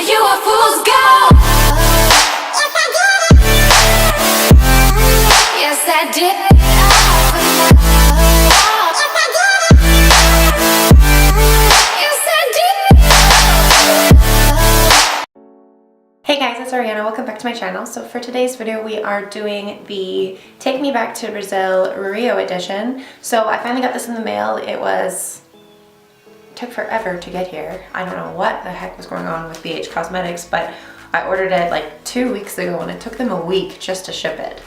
You a fool's gold. Yes, I did. Hey guys, it's Ariana. Welcome back to my channel. So for today's video, we are doing the Take Me Back to Brazil Rio edition. So I finally got this in the mail. It took forever to get here. I don't know what the heck was going on with BH Cosmetics, but I ordered it like 2 weeks ago and it took them a week just to ship it.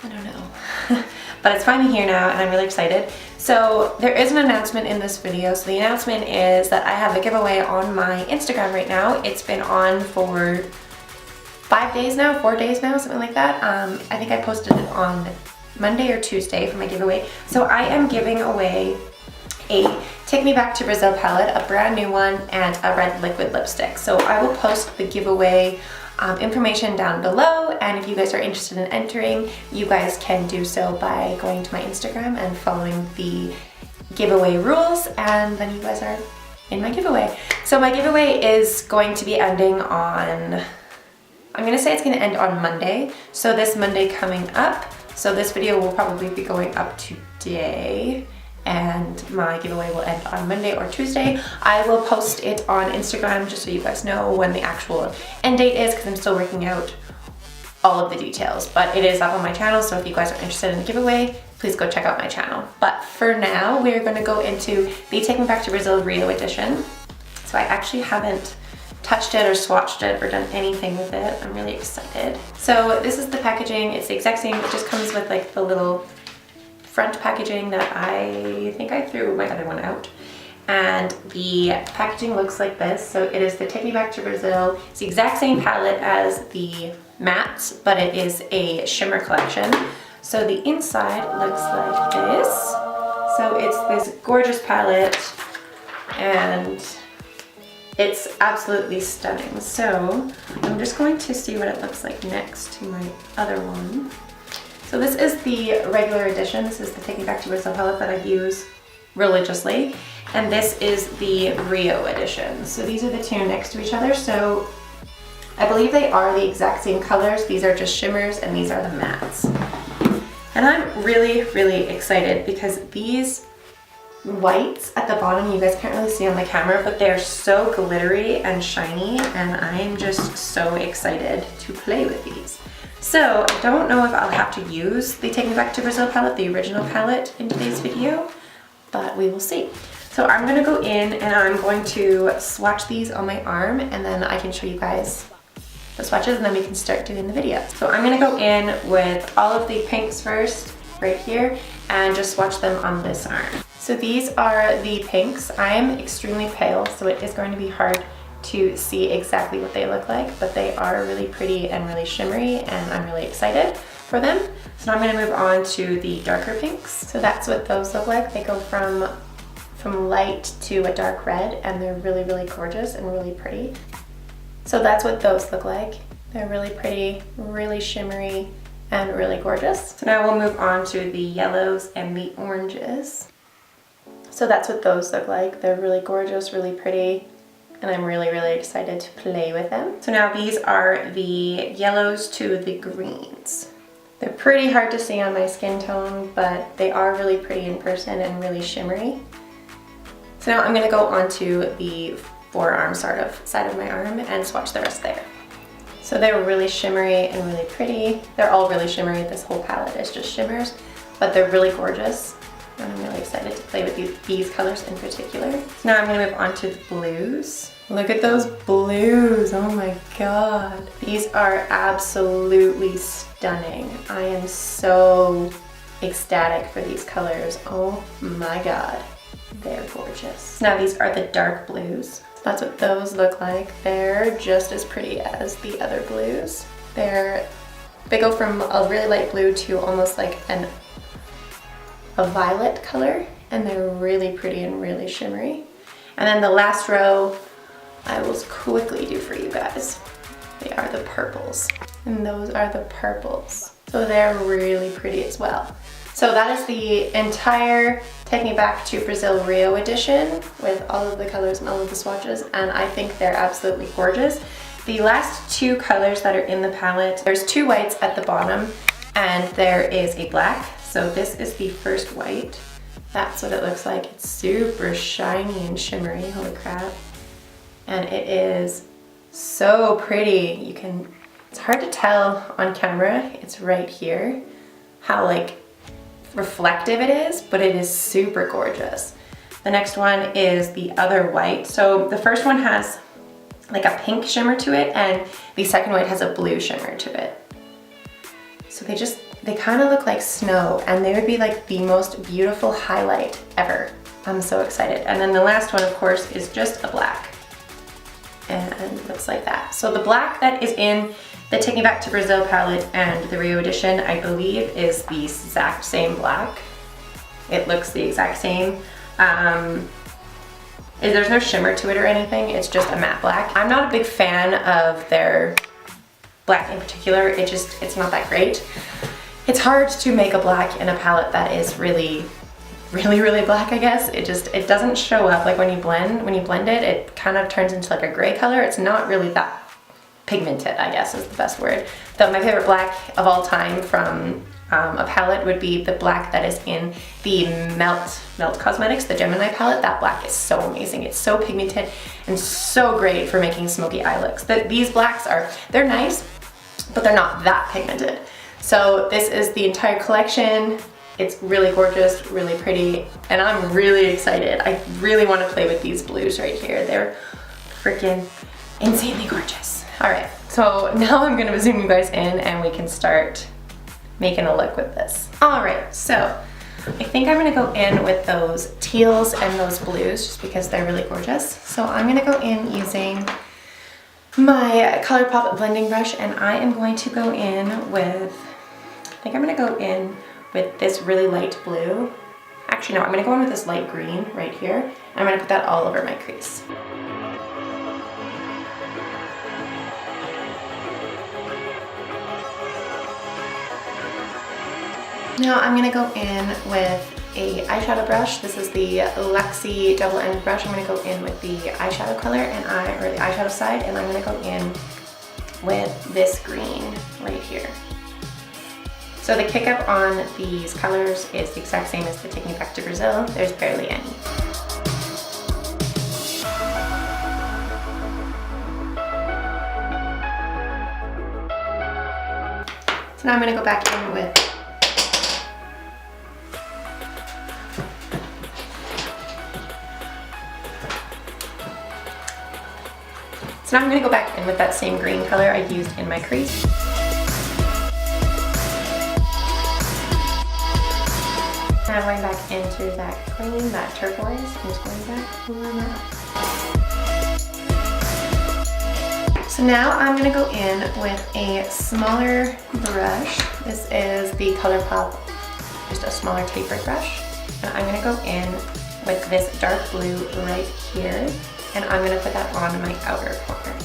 I don't know. But it's finally here now and I'm really excited. So there is an announcement in this video. So the announcement is that I have a giveaway on my Instagram right now. It's been on for 4 days now, something like that. I think I posted it on Monday or Tuesday for my giveaway. So I am giving away a Take Me Back to Brazil palette, a brand new one, and a red liquid lipstick. So I will post the giveaway information down below, and if you guys are interested in entering, you guys can do so by going to my Instagram and following the giveaway rules, and then you guys are in my giveaway. So my giveaway is going to be ending on, I'm gonna say it's gonna end on Monday. So this Monday coming up. So this video will probably be going up today, and my giveaway will end on Monday or Tuesday. I will post it on Instagram just so you guys know when the actual end date is, because I'm still working out all of the details, but it is up on my channel. So if you guys are interested in the giveaway, please go check out my channel. But for now, we're gonna go into the Take Me Back to Brazil Rio edition. So I actually haven't touched it or swatched it or done anything with it. I'm really excited. So this is the packaging. It's the exact same. It just comes with like the little front packaging that I think I threw my other one out. And the packaging looks like this. So it is the Take Me Back to Brazil. It's the exact same palette as the mattes, but it is a shimmer collection. So the inside looks like this. So it's this gorgeous palette and it's absolutely stunning. So I'm just going to see what it looks like next to my other one. So this is the regular edition. This is the Take Me Back to Brazil palette that I use religiously. And this is the Rio edition. So these are the two next to each other. So I believe they are the exact same colors. These are just shimmers and these are the mattes. And I'm really, really excited because these whites at the bottom, you guys can't really see on the camera, but they're so glittery and shiny, and I'm just so excited to play with these. So I don't know if I'll have to use the Take Me Back to Brazil palette, the original palette, in today's video, but we will see. So I'm gonna go in and I'm going to swatch these on my arm, and then I can show you guys the swatches and then we can start doing the video. So I'm gonna go in with all of the pinks first, right here, and just swatch them on this arm. So these are the pinks. I am extremely pale, so it is going to be hard to see exactly what they look like, but they are really pretty and really shimmery, and I'm really excited for them. So now I'm gonna move on to the darker pinks. So that's what those look like. They go from light to a dark red, and they're really, really gorgeous and really pretty. So that's what those look like. They're really pretty, really shimmery, and really gorgeous. So now we'll move on to the yellows and the oranges. So that's what those look like. They're really gorgeous, really pretty, and I'm really, really excited to play with them. So now these are the yellows to the greens. They're pretty hard to see on my skin tone, but they are really pretty in person and really shimmery. So now I'm gonna go onto the forearm side of my arm and swatch the rest there. So they're really shimmery and really pretty. They're all really shimmery. This whole palette is just shimmers, but they're really gorgeous. And I'm really excited to play with these colors in particular. So now I'm gonna move on to the blues. Look at those blues, oh my God. These are absolutely stunning. I am so ecstatic for these colors. Oh my God, they're gorgeous. Now these are the dark blues. That's what those look like. They're just as pretty as the other blues. They go from a really light blue to almost like a violet color, and they're really pretty and really shimmery. And then the last row I will quickly do for you guys. They are the purples, and those are the purples. So they're really pretty as well. So that is the entire Take Me Back to Brazil Rio edition with all of the colors and all of the swatches, and I think they're absolutely gorgeous. The last two colors that are in the palette, there's two whites at the bottom and there is a black. So this is the first white. That's what it looks like. It's super shiny and shimmery, holy crap. And it is so pretty. It's hard to tell on camera, it's right here, how like reflective it is, but it is super gorgeous. The next one is the other white. So the first one has like a pink shimmer to it, and the second white has a blue shimmer to it. So they kind of look like snow, and they would be like the most beautiful highlight ever. I'm so excited. And then the last one, of course, is just a black, and it looks like that. So the black that is in the Take Me Back to Brazil palette and the Rio edition, I believe, is the exact same black. It looks the exact same. There's no shimmer to it or anything, it's just a matte black. I'm not a big fan of their black in particular, it's not that great. It's hard to make a black in a palette that is really black, I guess. It doesn't show up, like when you blend it, it kind of turns into like a gray color. It's not really that pigmented, I guess is the best word. Though my favorite black of all time from a palette would be the black that is in the Melt Cosmetics, the Gemini palette. That black is so amazing. It's so pigmented and so great for making smoky eye looks. These blacks they're nice, but they're not that pigmented. So this is the entire collection. It's really gorgeous, really pretty, and I'm really excited. I really want to play with these blues right here. They're freaking insanely gorgeous. All right, so now I'm gonna zoom you guys in and we can start making a look with this. All right, so I think I'm gonna go in with those teals and those blues just because they're really gorgeous. So I'm gonna go in using my ColourPop blending brush, and I am going to go in with, I think I'm gonna go in with this really light blue. Actually, no, I'm gonna go in with this light green right here, and I'm gonna put that all over my crease. Now I'm gonna go in with a eyeshadow brush. This is the Luxie double-ended brush. I'm gonna go in with the eyeshadow color or the eyeshadow side, and I'm gonna go in with this green right here. So the kick up on these colors is the exact same as the Take Me Back to Brazil. There's barely any. So now I'm gonna go back in with that same green color I used in my crease. Now going back into that green, that turquoise, I'm just going back over that. So now I'm going to go in with a smaller brush. This is the ColourPop, just a smaller tapered brush. And I'm going to go in with this dark blue right here, and I'm going to put that on my outer corner.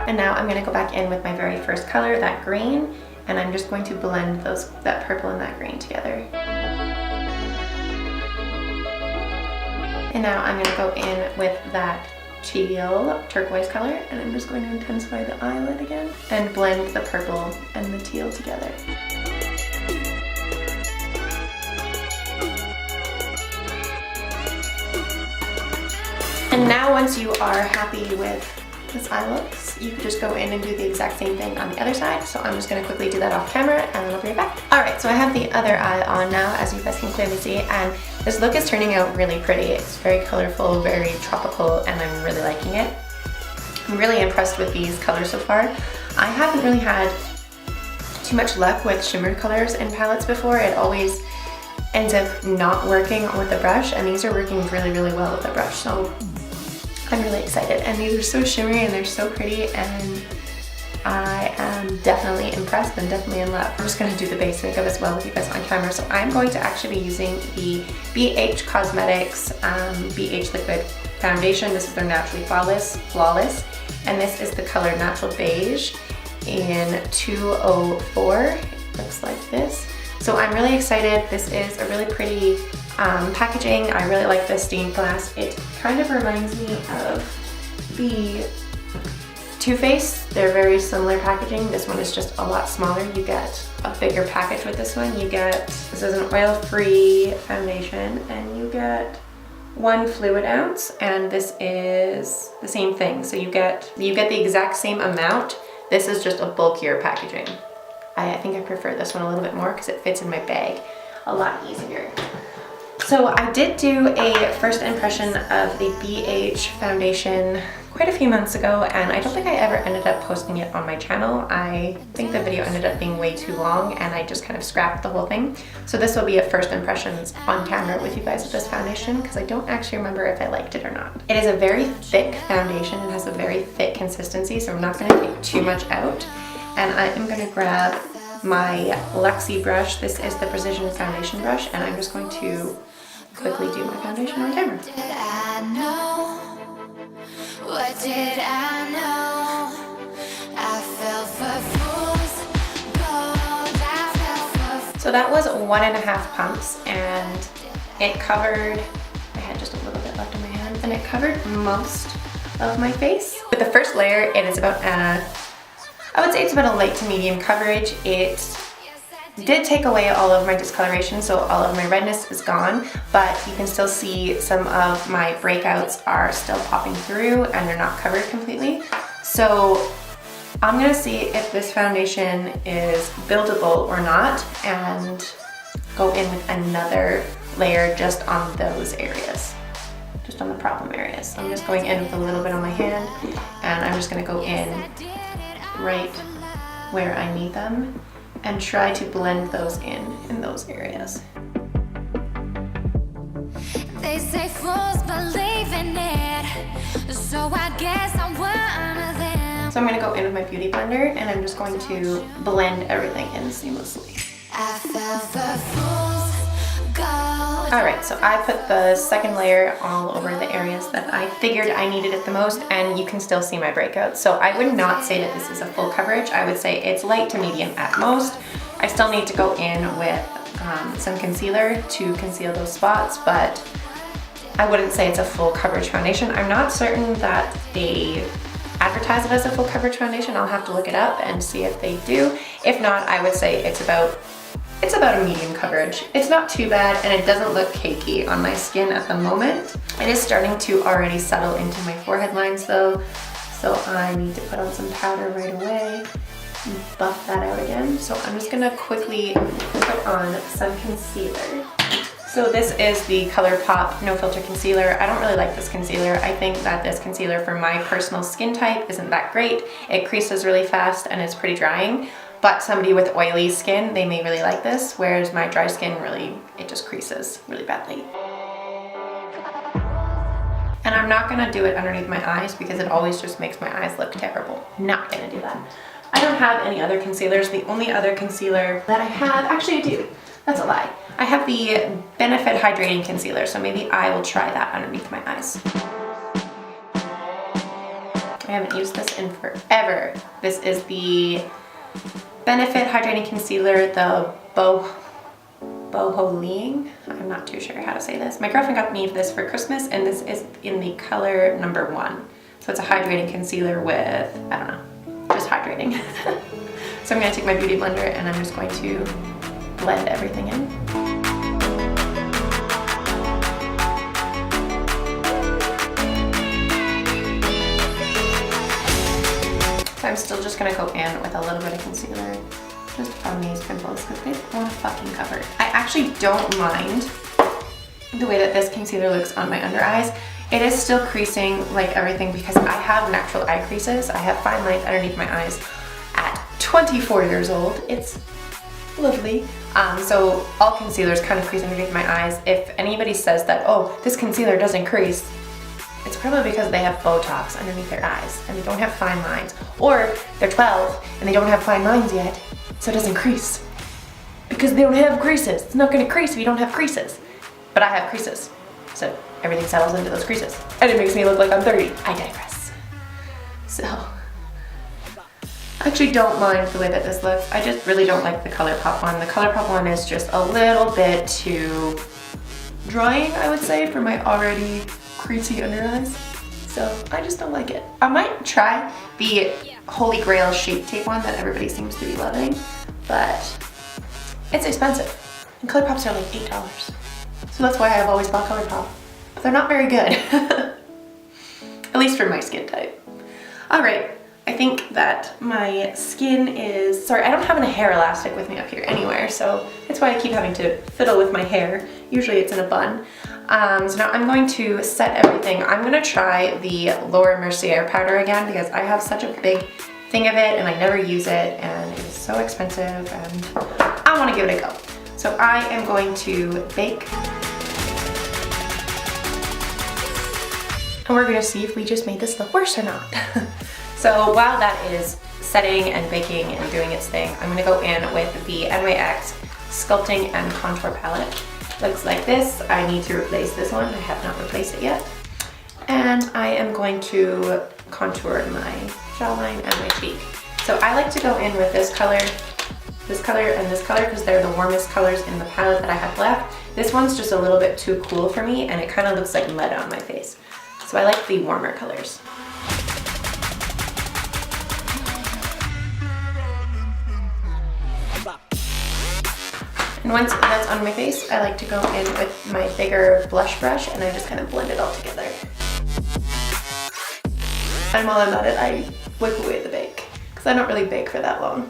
And now I'm going to go back in with my very first color, that green, and I'm just going to blend that purple and that green together. And now I'm going to go in with that teal turquoise color, and I'm just going to intensify the eyelid again and blend the purple and the teal together. And now once you are happy with this eye looks, you could just go in and do the exact same thing on the other side. So I'm just going to quickly do that off camera and then I'll be right back. Alright, so I have the other eye on now, as you guys can clearly see, and this look is turning out really pretty. It's very colorful, very tropical, and I'm really liking it. I'm really impressed with these colors so far. I haven't really had too much luck with shimmer colors in palettes before. It always ends up not working with the brush, and these are working really well with the brush. So I'm really excited, and these are so shimmery and they're so pretty, and I am definitely impressed and definitely in love. I'm just gonna do the base makeup as well with you guys on camera. So I'm going to actually be using the BH Cosmetics BH Liquid Foundation. This is their Naturally Flawless. And this is the color Natural Beige in 204. It looks like this. So I'm really excited. This is a really pretty packaging. I really like this stained glass. It kind of reminds me of the Too Faced. They're very similar packaging. This one is just a lot smaller. You get a bigger package with this one. This is an oil-free foundation, and you get 1 fluid ounce, and this is the same thing. So you get the exact same amount. This is just a bulkier packaging. I think I prefer this one a little bit more because it fits in my bag a lot easier. So I did do a first impression of the BH foundation quite a few months ago, and I don't think I ever ended up posting it on my channel. I think the video ended up being way too long and I just kind of scrapped the whole thing. So this will be a first impressions on camera with you guys with this foundation because I don't actually remember if I liked it or not. It is a very thick foundation. It has a very thick consistency, so I'm not going to take too much out. And I am going to grab my Luxie brush. This is the Precision Foundation brush, and I'm just going to quickly do my foundation on camera. What did I know? I fell for fools gold. I fell for. So that was 1.5 pumps, and it covered, I had just a little bit left in my hand, and it covered most of my face. With the first layer, it is about I would say it's about a light to medium coverage. It did take away all of my discoloration, so all of my redness is gone, but you can still see some of my breakouts are still popping through and they're not covered completely. So I'm gonna see if this foundation is buildable or not and go in with another layer just on those areas, just on the problem areas. So I'm just going in with a little bit on my hand, and I'm just gonna go in right where I need them and try to blend those in those areas. They say fools believe in it, so I guess I'm one of them. So I'm gonna go in with my beauty blender, and I'm just going to blend everything in seamlessly. I fell for fools gold. All right, so I put the second layer all over the areas that I figured I needed it the most, and you can still see my breakouts. So I would not say that this is a full coverage. I would say it's light to medium at most. I still need to go in with some concealer to conceal those spots, but I wouldn't say it's a full coverage foundation. I'm not certain that they advertise it as a full coverage foundation. I'll have to look it up and see if they do. If not, I would say it's about a medium coverage. It's not too bad, and it doesn't look cakey on my skin at the moment. It is starting to already settle into my forehead lines though, so I need to put on some powder right away and buff that out again. So I'm just gonna quickly put on some concealer. So this is the ColourPop No Filter Concealer. I don't really like this concealer. I think that this concealer for my personal skin type isn't that great. It creases really fast and it's pretty drying. But somebody with oily skin, they may really like this, whereas my dry skin it just creases really badly. And I'm not gonna do it underneath my eyes because it always just makes my eyes look terrible. Not gonna do that. I don't have any other concealers. The only other concealer that I have, actually I do, that's a lie. I have the Benefit Hydrating Concealer, so maybe I will try that underneath my eyes. I haven't used this in forever. This is the Benefit Hydrating Concealer, the Boholing. I'm not too sure how to say this. My girlfriend got me this for Christmas, and this is in the color number 1. So it's a hydrating concealer with, I don't know, just hydrating. So I'm gonna take my beauty blender and I'm just going to blend everything in. So I'm still just gonna go in with a little bit of concealer just on these pimples because they want to fucking cover. I actually don't mind the way that this concealer looks on my under eyes. It is still creasing like everything because I have natural eye creases. I have fine lines underneath my eyes at 24 years old. It's lovely. So all concealers kind of crease underneath my eyes. If anybody says that, oh, this concealer doesn't crease, it's probably because they have Botox underneath their eyes and they don't have fine lines. Or they're 12 and they don't have fine lines yet, so it doesn't crease. Because they don't have creases. It's not gonna crease if you don't have creases. But I have creases, so everything settles into those creases. And it makes me look like I'm 30. I digress. So, I actually don't mind the way that this looks. I just really don't like the ColourPop one. The ColourPop one is just a little bit too drying, I would say, for my already creasy under eyes. So I just don't like it. I might try the Holy Grail Shape Tape one that everybody seems to be loving, but it's expensive. And ColourPops are like $8. So that's why I've always bought ColourPop. But they're not very good. At least for my skin type. All right. I think that my skin is, sorry, I don't have a hair elastic with me up here anywhere, so that's why I keep having to fiddle with my hair. Usually it's in a bun. So now I'm going to set everything. I'm gonna try the Laura Mercier powder again because I have such a big thing of it and I never use it and it is so expensive and I wanna give it a go. So I am going to bake. And we're gonna see if we just made this look worse or not. So while that is setting and baking and doing its thing, I'm gonna go in with the NYX Sculpting and Contour Palette. Looks like this. I need to replace this one. I have not replaced it yet. And I am going to contour my jawline and my cheek. So I like to go in with this color, and this color because they're the warmest colors in the palette that I have left. This one's just a little bit too cool for me and it kind of looks like mud on my face. So I like the warmer colors. And once that's on my face, I like to go in with my bigger blush brush and I just kind of blend it all together. And while I'm at it, I wipe away the bake because I don't really bake for that long.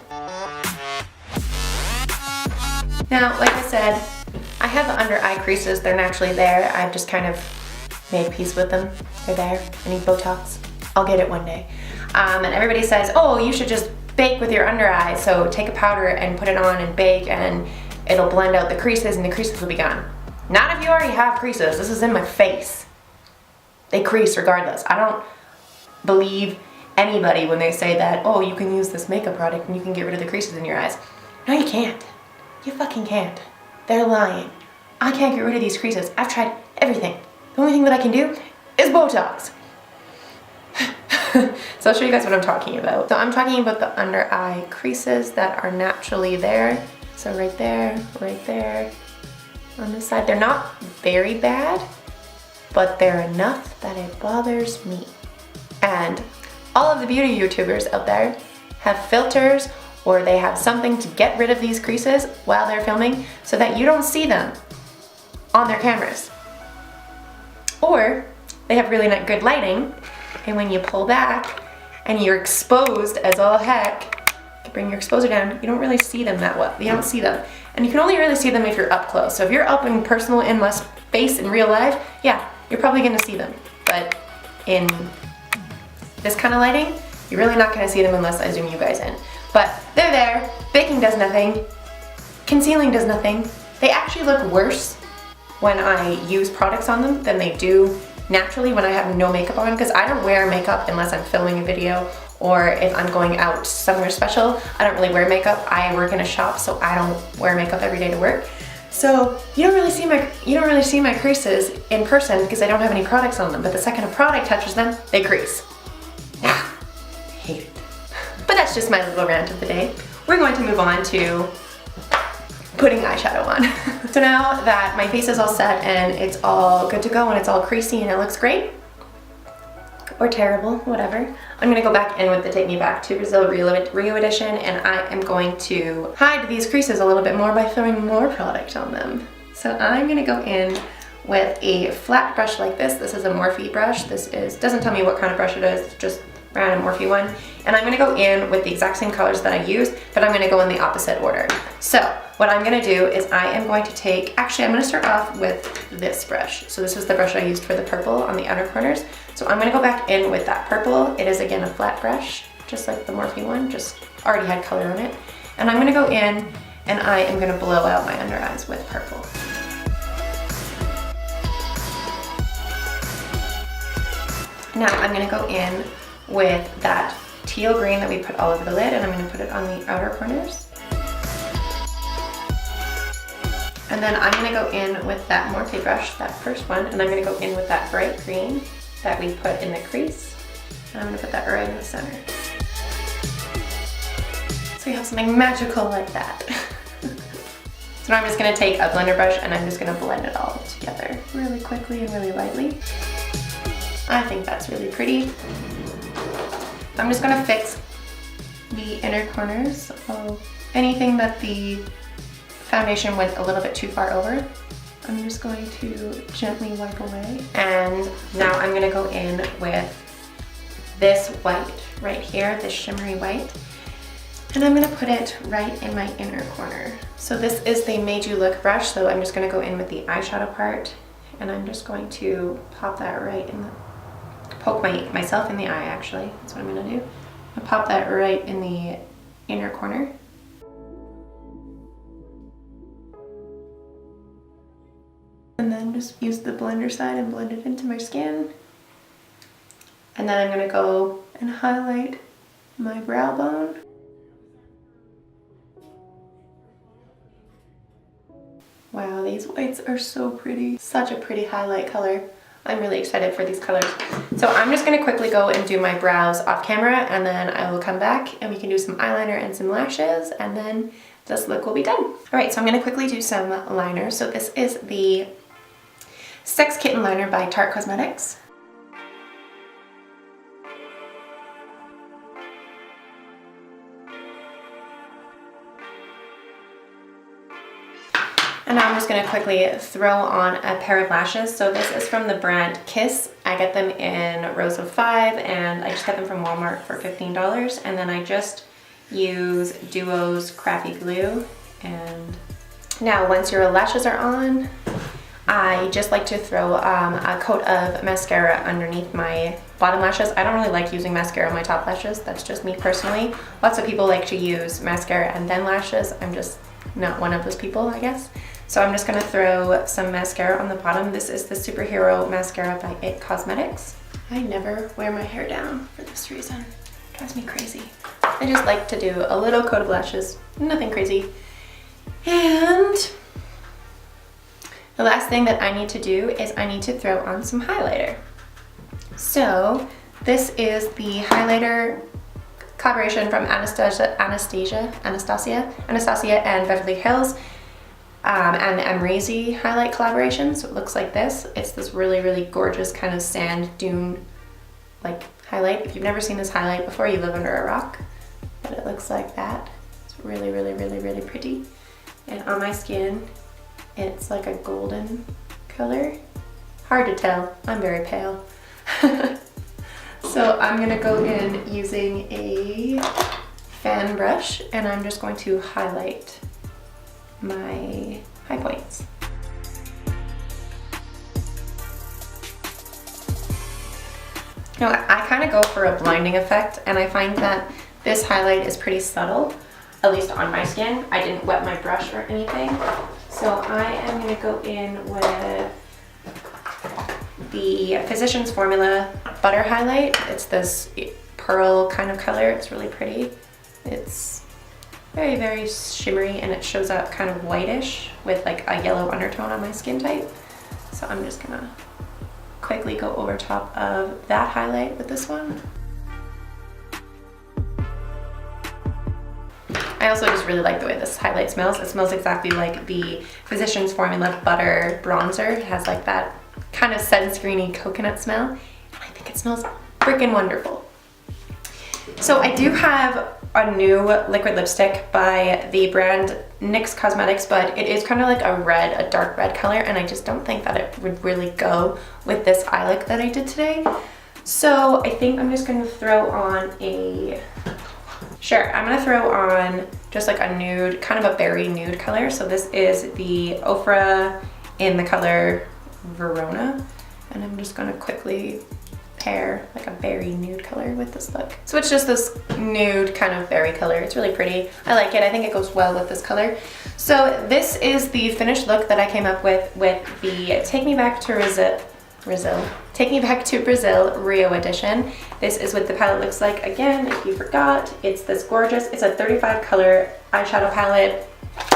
Now, like I said, I have the under eye creases. They're naturally there. I've just kind of made peace with them. They're there. I need Botox. I'll get it one day. And everybody says, oh, you should just bake with your under eye. So take a powder and put it on and bake and it'll blend out the creases and the creases will be gone. Not if you already have creases. This is in my face. They crease regardless. I don't believe anybody when they say that, oh, you can use this makeup product and you can get rid of the creases in your eyes. No, you can't. You fucking can't. They're lying. I can't get rid of these creases. I've tried everything. The only thing that I can do is Botox. So I'll show you guys what I'm talking about. So I'm talking about the under eye creases that are naturally there. So right there on this side. They're not very bad, but they're enough that it bothers me. And all of the beauty YouTubers out there have filters or they have something to get rid of these creases while they're filming so that you don't see them on their cameras. Or they have really good lighting and when you pull back and you're exposed as all heck, you bring your exposure down, you don't really see them that well. You don't see them. And you can only really see them if you're up close. So if you're up in personal in-less face in real life, yeah, you're probably gonna see them. But in this kind of lighting, you're really not gonna see them unless I zoom you guys in. But they're there, baking does nothing, concealing does nothing. They actually look worse when I use products on them than they do naturally when I have no makeup on, because I don't wear makeup unless I'm filming a video or if I'm going out somewhere special. I don't really wear makeup. I work in a shop, so I don't wear makeup every day to work. So you don't really see my creases in person because I don't have any products on them. But the second a product touches them, they crease. Ah, hate it. But that's just my little rant of the day. We're going to move on to putting eyeshadow on. So now that my face is all set and it's all good to go and it's all creasy and it looks great, or terrible, whatever, I'm gonna go back in with the Take Me Back to Brazil Rio edition and I am going to hide these creases a little bit more by throwing more product on them. So I'm gonna go in with a flat brush like this. This is a Morphe brush. Doesn't tell me what kind of brush it is, it's just random Morphe one. And I'm gonna go in with the exact same colors that I used, but I'm gonna go in the opposite order. So what I'm gonna do is I am going to take, actually I'm gonna start off with this brush. So this is the brush I used for the purple on the outer corners. So I'm gonna go back in with that purple. It is again a flat brush, just like the Morphe one, just already had color on it. And I'm gonna go in and I am gonna blow out my under eyes with purple. Now I'm gonna go in with that teal green that we put all over the lid, and I'm gonna put it on the outer corners. And then I'm gonna go in with that Morphe brush, that first one, and I'm gonna go in with that bright green that we put in the crease. And I'm gonna put that right in the center. So you have something magical like that. So now I'm just gonna take a blender brush and I'm just gonna blend it all together really quickly and really lightly. I think that's really pretty. I'm just gonna fix the inner corners of anything that the foundation went a little bit too far over. I'm just going to gently wipe away. And now I'm gonna go in with this white right here, this shimmery white. And I'm gonna put it right in my inner corner. So this is the Made You Look brush, so I'm just gonna go in with the eyeshadow part, and I'm just going to pop that right in the, poke myself in the eye actually, that's what I'm gonna do. I'll pop that right in the inner corner. And then just use the blender side and blend it into my skin. And then I'm gonna go and highlight my brow bone. Wow, these whites are so pretty. Such a pretty highlight color. I'm really excited for these colors. So I'm just gonna quickly go and do my brows off camera, and then I will come back and we can do some eyeliner and some lashes, and then this look will be done. All right, so I'm gonna quickly do some liner. So this is the Sex Kitten Liner by Tarte Cosmetics. And now I'm just gonna quickly throw on a pair of lashes. So this is from the brand Kiss. I get them in rows of 5, and I just got them from Walmart for $15. And then I just use Duo's Crappy Glue. And now once your lashes are on, I just like to throw a coat of mascara underneath my bottom lashes. I don't really like using mascara on my top lashes. That's just me personally. Lots of people like to use mascara and then lashes. I'm just not one of those people, I guess. So I'm just gonna throw some mascara on the bottom. This is the Superhero Mascara by It Cosmetics. I never wear my hair down for this reason. It drives me crazy. I just like to do a little coat of lashes, nothing crazy. And the last thing that I need to do is I need to throw on some highlighter. So this is the highlighter collaboration from Anastasia and Beverly Hills, and the Amrezy highlight collaboration. So it looks like this. It's this really, really gorgeous kind of sand dune like highlight. If you've never seen this highlight before, you live under a rock. But it looks like that. It's really, really, really, really pretty. And on my skin, it's like a golden color. Hard to tell, I'm very pale. So I'm gonna go in using a fan brush, and I'm just going to highlight my high points. You know, I kind of go for a blinding effect, and I find that this highlight is pretty subtle, at least on my skin. I didn't wet my brush or anything. So I am gonna go in with the Physicians Formula Butter Highlight. It's this pearl kind of color. It's really pretty. It's very, very shimmery, and it shows up kind of whitish with like a yellow undertone on my skin type. So I'm just gonna quickly go over top of that highlight with this one. I also just really like the way this highlight smells. It smells exactly like the Physicians Formula Butter Bronzer. It has like that kind of sunscreeny coconut smell, and I think it smells freaking wonderful. So I do have a new liquid lipstick by the brand NYX Cosmetics, but it is kind of like a dark red color, and I just don't think that it would really go with this eye look that I did today. So I think I'm just gonna throw on I'm gonna throw on just like a nude, kind of a berry nude color. So this is the Ofra in the color Verona, and I'm just gonna quickly pair like a berry nude color with this look. So it's just this nude kind of berry color. It's really pretty. I like it. I think it goes well with this color. So this is the finished look that I came up with the Take Me Back to Take Me Back to Brazil Rio edition. This is what the palette looks like. Again, if you forgot, it's this gorgeous, it's a 35 color eyeshadow palette.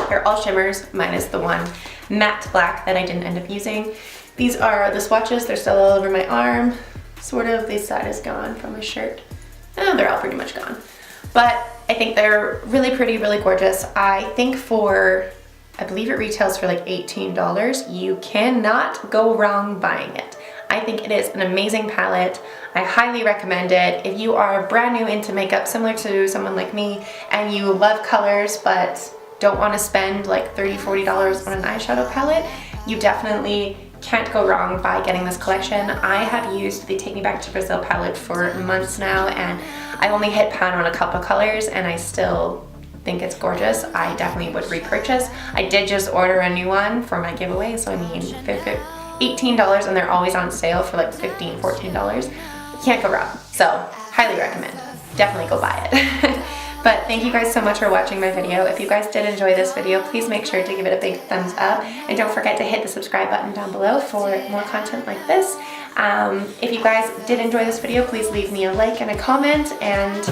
They're all shimmers minus the one matte black that I didn't end up using. These are the swatches. They're still all over my arm. Sort of, this side is gone from my shirt. Oh, they're all pretty much gone. But I think they're really pretty, really gorgeous. I think I believe it retails for like $18. You cannot go wrong buying it. I think it is an amazing palette. I highly recommend it. If you are brand new into makeup, similar to someone like me, and you love colors but don't want to spend like $30, $40 on an eyeshadow palette, you definitely can't go wrong by getting this collection. I have used the Take Me Back to Brazil palette for months now, and I only hit pan on a couple colors, and I still think it's gorgeous. I definitely would repurchase. I did just order a new one for my giveaway, so I mean, $18, and they're always on sale for like $15, $14. Can't go wrong. So, highly recommend. Definitely go buy it. But thank you guys so much for watching my video. If you guys did enjoy this video, please make sure to give it a big thumbs up. And don't forget to hit the subscribe button down below for more content like this. If you guys did enjoy this video, please leave me a like and a comment, and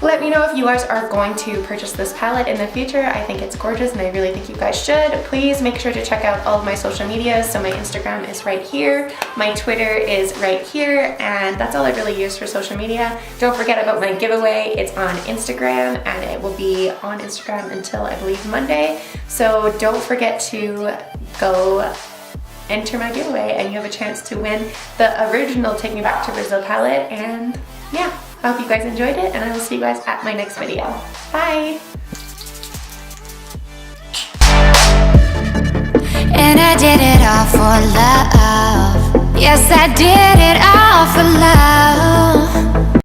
let me know if you guys are going to purchase this palette in the future. I think it's gorgeous and I really think you guys should. Please make sure to check out all of my social medias. So my Instagram is right here, my Twitter is right here, and that's all I really use for social media. Don't forget about my giveaway. It's on Instagram, and it will be on Instagram until I believe Monday. So don't forget to go enter my giveaway and you have a chance to win the original Take Me Back to Brazil palette. And yeah, I hope you guys enjoyed it, and I will see you guys at my next video. Bye! And I did it all for love. Yes, I did it all for love.